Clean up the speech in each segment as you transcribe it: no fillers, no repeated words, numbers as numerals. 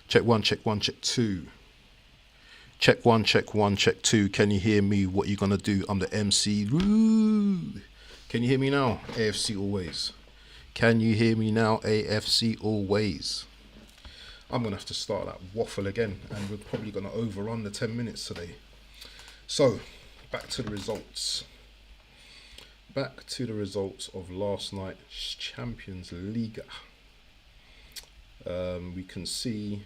Check one, check one, check two. Check one, check one, check two. Can you hear me? What you gonna do? I'm the MC. Woo! Can you hear me now? AFC always. Can you hear me now? AFC always. I'm gonna have to start that waffle again, and we're probably gonna overrun the 10 minutes today. So, back to the results. Back to the results of last night's Champions League. We can see.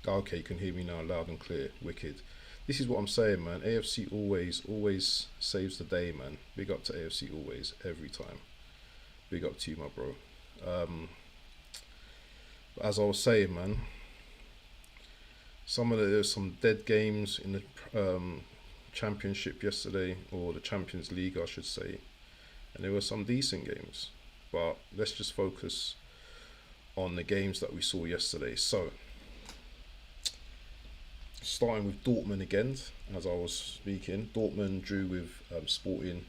Okay, you can hear me now loud and clear. Wicked. This is what I'm saying, man. AFC always saves the day, man. Big up to AFC always, every time. Big up to you, my bro. As I was saying, man, there's some dead games in the championship yesterday, or the Champions League, I should say, and there were some decent games. But let's just focus on the games that we saw yesterday. So, starting with Dortmund again, as I was speaking, Dortmund drew with Sporting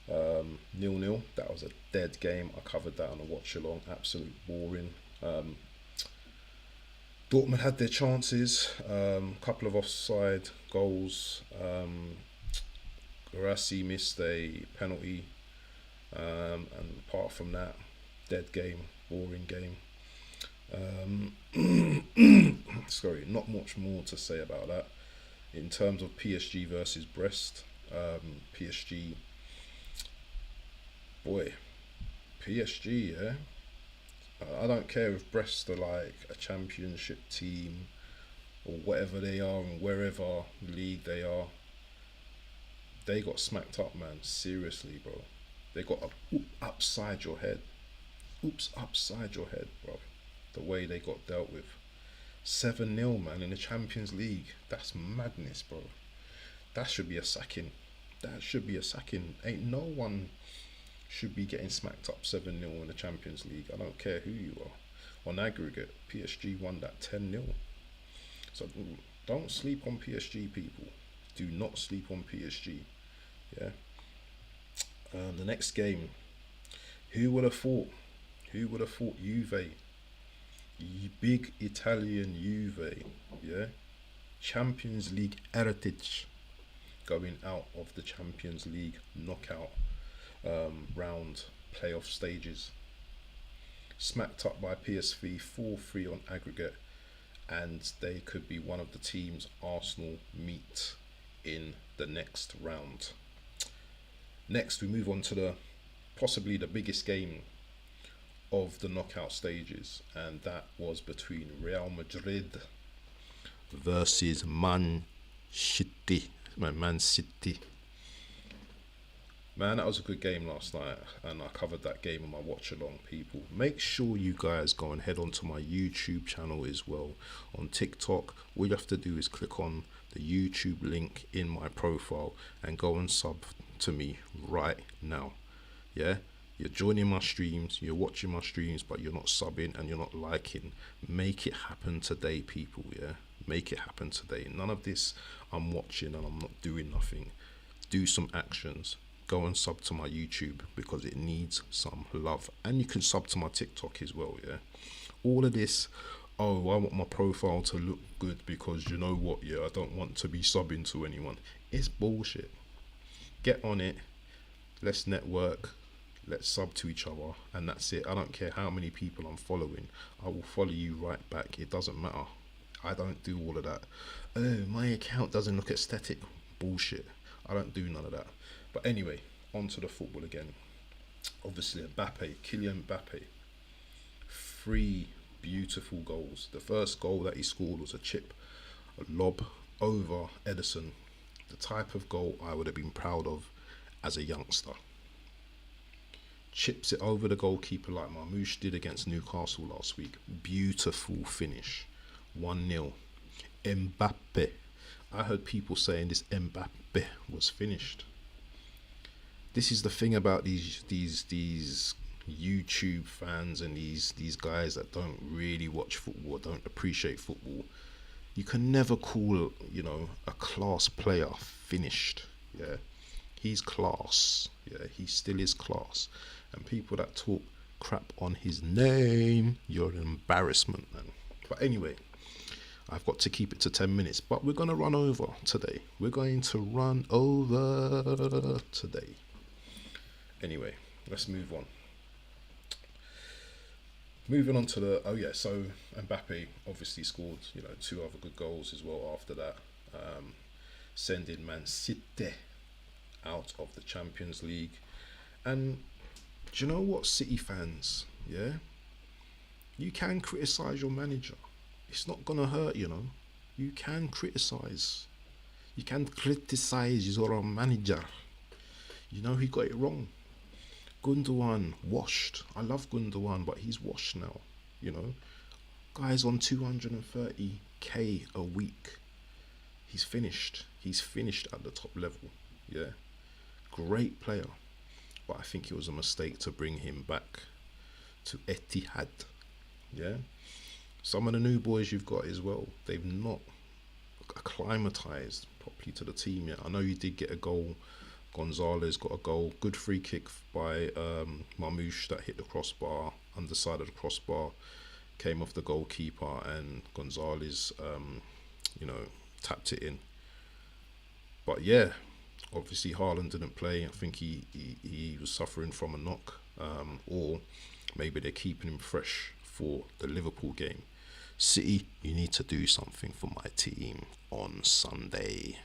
0-0. That was a dead game. I covered that on a watch along. Absolute boring. Dortmund had their chances. Couple of offside goals. Garassi missed a penalty. And apart from that, dead game, boring game. Sorry, not much more to say about that. In terms of PSG versus Brest, PSG, yeah. I don't care if Brest are like a championship team or whatever they are and wherever league they are. They got smacked up, man. Seriously, bro. They got upside your head. Oops, upside your head, bro. The way they got dealt with. 7-0, man, in the Champions League. That's madness, bro. That should be a sacking. Ain't no one should be getting smacked up 7-0 in the Champions League. I don't care who you are. On aggregate, PSG won that 10-0. So don't sleep on PSG, people. Do not sleep on PSG. Yeah. The next game. Who would have thought Juve? Big Italian Juve, yeah, Champions League heritage, going out of the Champions League knockout round playoff stages, smacked up by PSV 4-3 on aggregate, and they could be one of the teams Arsenal meet in the next round. Next, we move on to possibly the biggest game of the knockout stages, and that was between Real Madrid versus Man City. Man, that was a good game last night, and I covered that game on my watch along, people. Make sure you guys go and head onto my YouTube channel as well. On TikTok, all you have to do is click on the YouTube link in my profile and go and sub to me right now. Yeah? You're joining my streams, you're watching my streams, but you're not subbing and you're not liking. Make it happen today, people, yeah? Make it happen today. None of this, I'm watching and I'm not doing nothing. Do some actions. Go and sub to my YouTube because it needs some love. And you can sub to my TikTok as well, yeah? All of this, I want my profile to look good because you know what, yeah? I don't want to be subbing to anyone. It's bullshit. Get on it. Let's network. Let's sub to each other, and that's it. I don't care how many people I'm following. I will follow you right back. It doesn't matter. I don't do all of that. My account doesn't look aesthetic. Bullshit. I don't do none of that. But anyway, on to the football again. Obviously, Kylian Mbappe. 3 beautiful goals. The first goal that he scored was a chip, a lob over Ederson. The type of goal I would have been proud of as a youngster. Chips it over the goalkeeper like Marmoush did against Newcastle last week. Beautiful finish. 1-0. Mbappe. I heard people saying this Mbappe was finished. This is the thing about these YouTube fans and these guys that don't really watch football, don't appreciate football. You can never call, a class player finished. Yeah. He's class. Yeah, he still is class. And people that talk crap on his name. You're an embarrassment, man. But anyway, I've got to keep it to 10 minutes, but we're going to run over today. We're going to run over today. Anyway, let's move on. Moving on to so Mbappe obviously scored, 2 other good goals as well after that, sending Man City out of the Champions League. And do you know what, City fans? Yeah, you can criticise your manager. It's not gonna hurt, You can criticise. You can criticise your manager. He got it wrong. Gundogan washed. I love Gundogan, but he's washed now. Guy's on 230k a week. He's finished. He's finished at the top level. Yeah, great player, but I think it was a mistake to bring him back to Etihad. Yeah, some of the new boys you've got as well, they've not acclimatized properly to the team yet. I know you did get a goal. Gonzalez got a goal. Good free kick by Marmoush that hit the crossbar, underside of the crossbar, came off the goalkeeper, and Gonzalez, tapped it in. But yeah, obviously Haaland didn't play. I think he was suffering from a knock, or maybe they're keeping him fresh for the Liverpool game. City, you need to do something for my team on Sunday.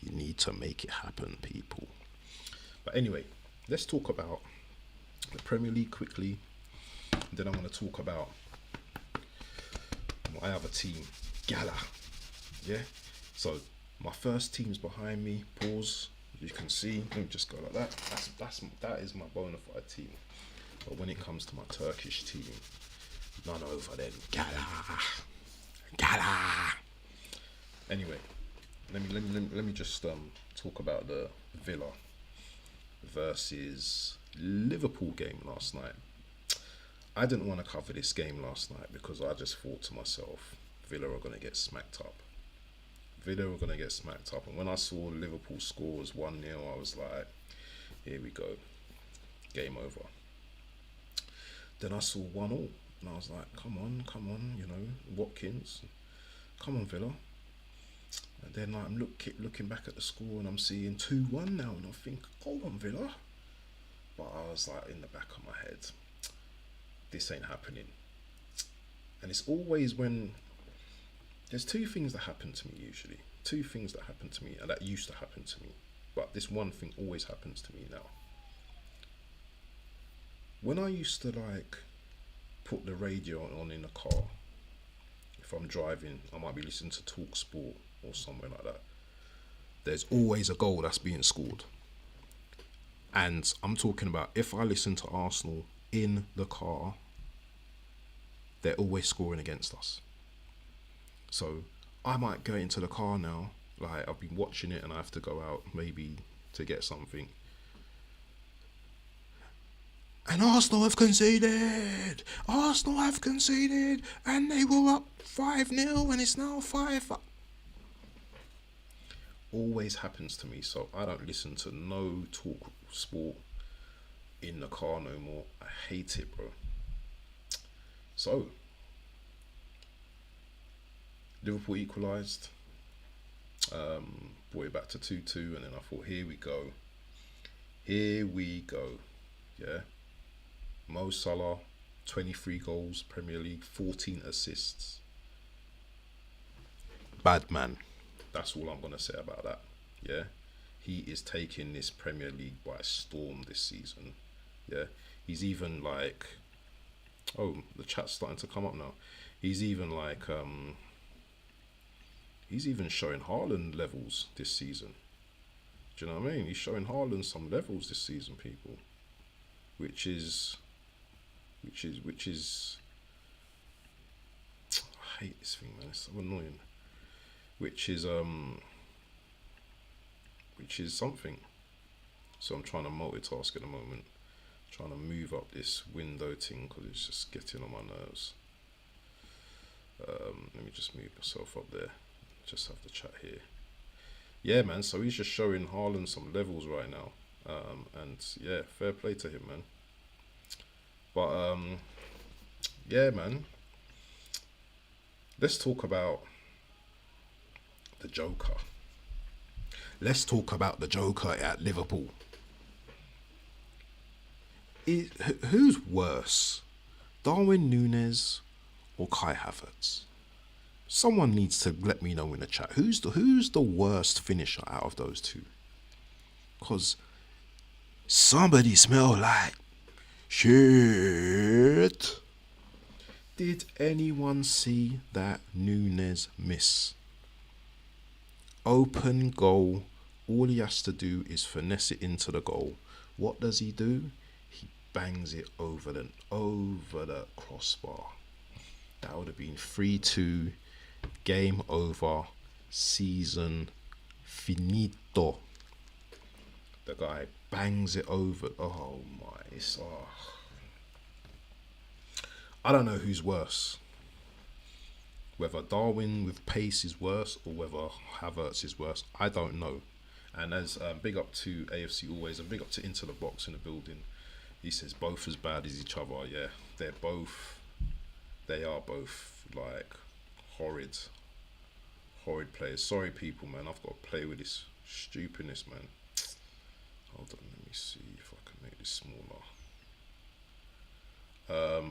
You need to make it happen, people. But anyway, let's talk about the Premier League quickly. Then I'm going to talk about my other team, Gala. Yeah. So my first team's behind me. Pause. You can see. Let me just go like that. That is my bona fide team. But when it comes to my Turkish team, none over them. Gala. Anyway, let me just talk about the Villa versus Liverpool game last night. I didn't want to cover this game last night because I just thought to myself, Villa are going to get smacked up. And when I saw Liverpool scores 1-0, I was like, here we go. Game over. Then I saw 1-1, and I was like, come on, Watkins. Come on, Villa. And then I'm looking back at the score, and I'm seeing 2-1 now, and I think, hold on, Villa. But I was like, in the back of my head, this ain't happening. And it's always when there's 2 things that happen to me usually. 2 things that happen to me, and that used to happen to me. But this one thing always happens to me now. When I used to put the radio on in the car, if I'm driving, I might be listening to Talk Sport or somewhere like that. There's always a goal that's being scored. And I'm talking about if I listen to Arsenal in the car, they're always scoring against us. So I might go into the car now, I've been watching it and I have to go out maybe to get something. And Arsenal have conceded, and they were up 5-0 and it's now 5. Always happens to me, so I don't listen to no Talk Sport in the car no more. I hate it, bro. So Liverpool equalised, brought it back to 2-2, and then I thought, here we go, yeah. Mo Salah, 23 goals, Premier League, 14 assists. Bad man. That's all I'm going to say about that. Yeah. He is taking this Premier League by storm this season. Yeah. He's even the chat's starting to come up now. He's even he's even showing Haaland levels this season. Do you know what I mean? He's showing Haaland some levels this season, people. Which is I hate this thing, man. It's so annoying. Which is something. So I'm trying to multitask at the moment, trying to move up this window thing because it's just getting on my nerves. Let me just move myself up there. Just have the chat here. Yeah, man. So he's just showing Haaland some levels right now, and yeah, fair play to him, man. But yeah, man. Let's talk about the Joker. Let's talk about the Joker at Liverpool. Who's worse, Darwin Núñez or Kai Havertz? Someone needs to let me know in the chat. Who's the worst finisher out of those two? Cause somebody smell like shit. Did anyone see that Núñez miss? Open goal. All he has to do is finesse it into the goal. What does he do? He bangs it over the crossbar. That would have been 3-2. Game over. Season finito. The guy bangs it over. Oh my. I don't know who's worse. Whether Darwin with pace is worse or whether Havertz is worse, I don't know. And as big up to AFC always, and big up to Into the Box in the building. He says both as bad as each other. Yeah, they are both like horrid players. Sorry, people, man. I've got to play with this stupidness, man. Hold on, let me see if I can make this smaller.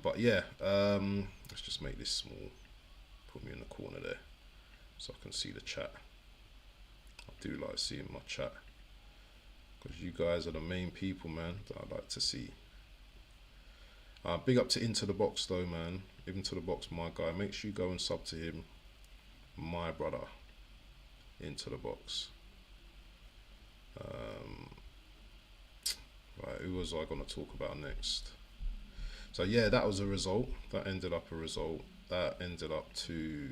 But yeah, let's just make this small. Put me in the corner there so I can see the chat. I do like seeing my chat because you guys are the main people, man, that I like to see. Big up to Into the Box though, man. Into the Box, my guy. Make sure you go and sub to him, my brother. Into the Box. Right, who was I going to talk about next? So yeah, that was a result. That ended up a result. That ended up to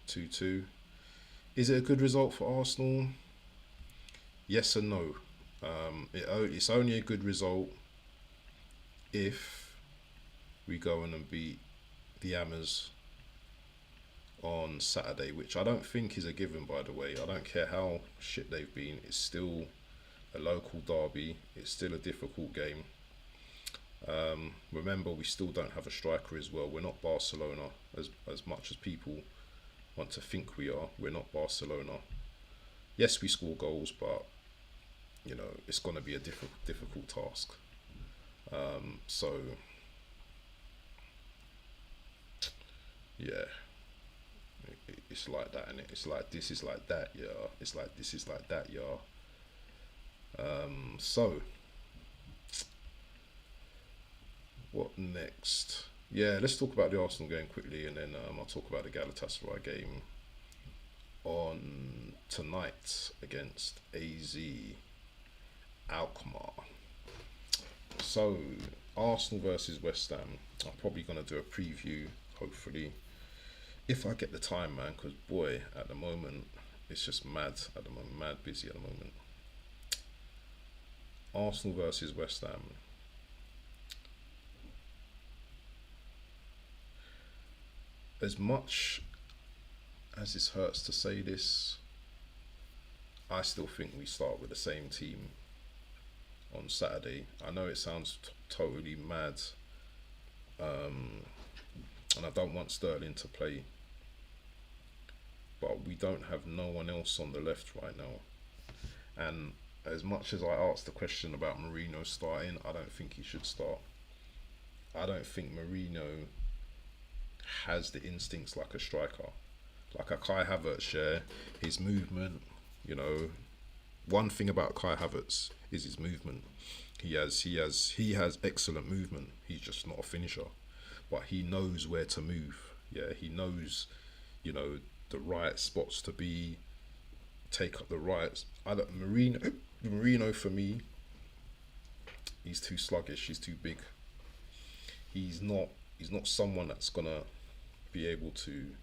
2-2. Is it a good result for Arsenal? Yes and no. It's only a good result if we go in and beat the Hammers on Saturday, which I don't think is a given, by the way. I don't care how shit they've been. It's still a local derby. It's still a difficult game. Remember, we still don't have a striker as well. We're not Barcelona as much as people want to think we are. We're not Barcelona. Yes, we score goals, but you know it's going to be a difficult task. So yeah, it's like that, and it's like this is like that, yeah. It's like this is like that, yeah. So what next? Yeah, let's talk about the Arsenal game quickly, and then I'll talk about the Galatasaray game on tonight against AZ Alkmaar. So Arsenal versus West Ham. I'm probably gonna do a preview, hopefully, if I get the time, man. Because boy, at the moment it's just mad. At the moment, mad busy at the moment. Arsenal versus West Ham. As much as it hurts to say this, I still think we start with the same team on Saturday. I know it sounds totally mad, and I don't want Sterling to play, but we don't have no one else on the left right now. And as much as I asked the question about Mourinho starting, I don't think he should start. I don't think Mourinho has the instincts like a striker, like a Kai Havertz. Yeah, his movement. You know, one thing about Kai Havertz is his movement. He has excellent movement. He's just not a finisher, but he knows where to move. Yeah, he knows, you know, the right spots to be, take up the rights. Mourinho for me, he's too sluggish. He's too big. He's not someone that's gonna be able to.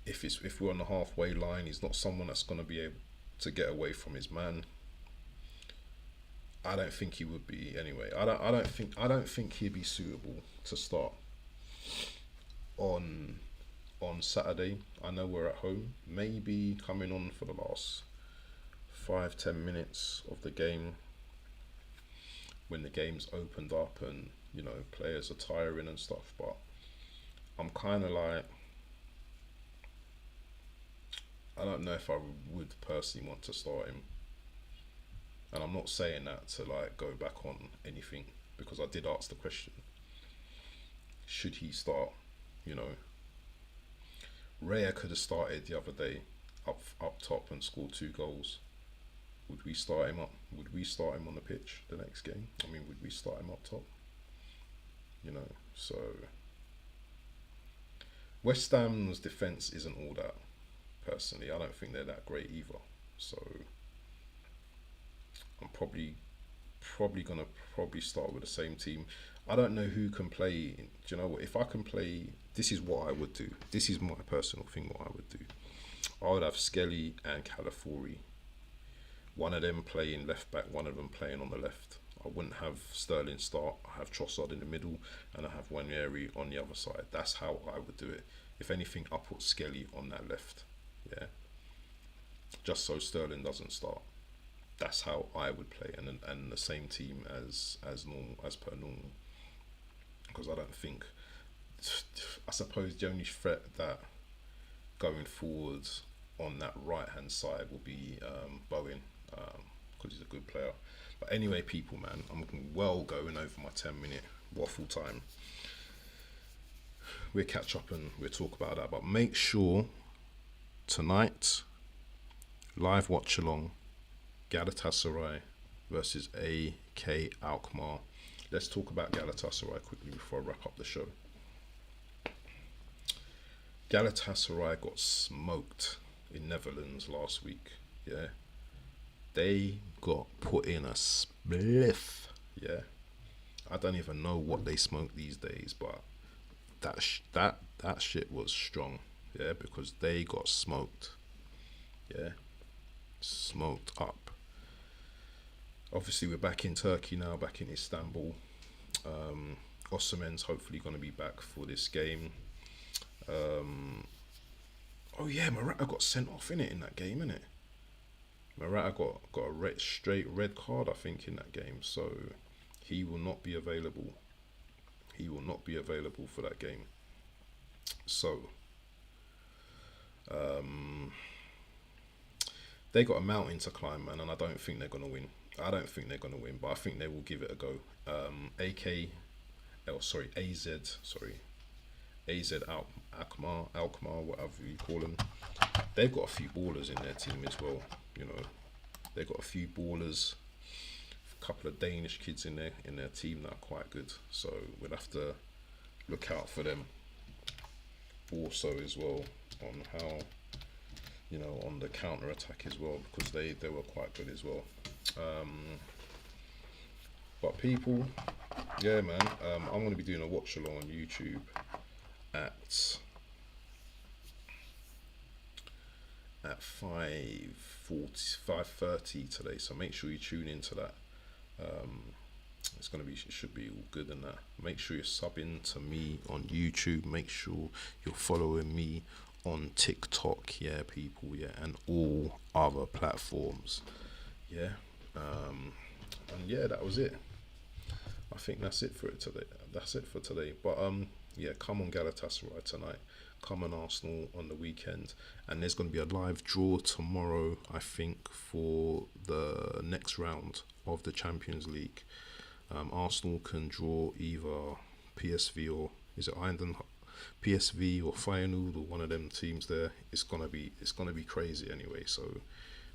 If we're on the halfway line, he's not someone that's gonna be able to get away from his man. I don't think he would be anyway. I don't think he'd be suitable to start on Saturday. I know we're at home. Maybe coming on for the last 5-10 minutes of the game. when the game's opened up and players are tiring and stuff. But I'm kind of like, I don't know if I would personally want to start him. And I'm not saying that to like go back on anything, because I did ask the question: should he start? You know, Raya could have started the other day up top and scored 2 goals. Would we start him up? Would we start him on the pitch the next game? I mean, would we start him up top? So West Ham's defence isn't all that. Personally, I don't think they're that great either. So I'm probably gonna start with the same team. I don't know who can play. Do you know what? If I can play, this is what I would do. This is my personal thing. What I would do, I would have Skelly and Calafiori. One of them playing left back, one of them playing on the left. I wouldn't have Sterling start. I have Trossard in the middle, and I have Waneri on the other side. That's how I would do it. If anything, I put Skelly on that left. Yeah, just so Sterling doesn't start. That's how I would play, and the same team as normal, as per normal. Because I don't think, I suppose the only threat that going forwards on that right hand side will be Bowen, because he's a good player. But anyway, people, man, I'm well going over my 10-minute waffle time. We'll catch up and we'll talk about that. But make sure tonight, live watch along, Galatasaray versus AK Alkmaar. Let's talk about Galatasaray quickly before I wrap up the show. Galatasaray got smoked in Netherlands last week. Yeah, they got put in a spliff. Yeah, I don't even know what they smoke these days, but that shit was strong. Yeah, because they got smoked. Yeah, smoked up. Obviously, we're back in Turkey now, back in Istanbul. Osimhen's hopefully going to be back for this game. Oh yeah, Morata got sent off in that game, innit? Morata got a straight red card, I think, in that game, so he will not be available. He will not be available for that game. So, they got a mountain to climb, man, and I don't think they're gonna win. But I think they will give it a go. AZ Alkmaar, whatever you call them. They've got a few ballers in their team as well. They've got a few ballers, a couple of Danish kids in their team that are quite good. So we'll have to look out for them also as well on how, on the counter attack as well, because they were quite good as well. But people, yeah, man, I'm going to be doing a watch along on YouTube at 5:30 today, so make sure you tune into that. It should be all good in that. Make sure you're subbing to me on YouTube. Make sure you're following me on TikTok, yeah, people, yeah, and all other platforms, yeah. And yeah, that was it. I think that's it for it today. That's it for today. But yeah, come on Galatasaray tonight. Come on Arsenal on the weekend. And there's going to be a live draw tomorrow, I think, for the next round of the Champions League. Arsenal can draw either PSV or PSV or Feyenoord or one of them teams there. It's gonna be crazy anyway. So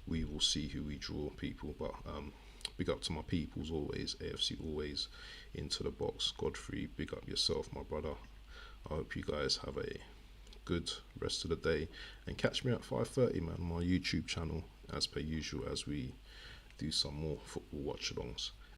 we will see who we draw, people. But big up to my peoples always. AFC always into the box. Godfrey, big up yourself, my brother. I hope you guys have a good rest of the day, and catch me at 5:30, man, on my YouTube channel as per usual, as we do some more football watch alongs.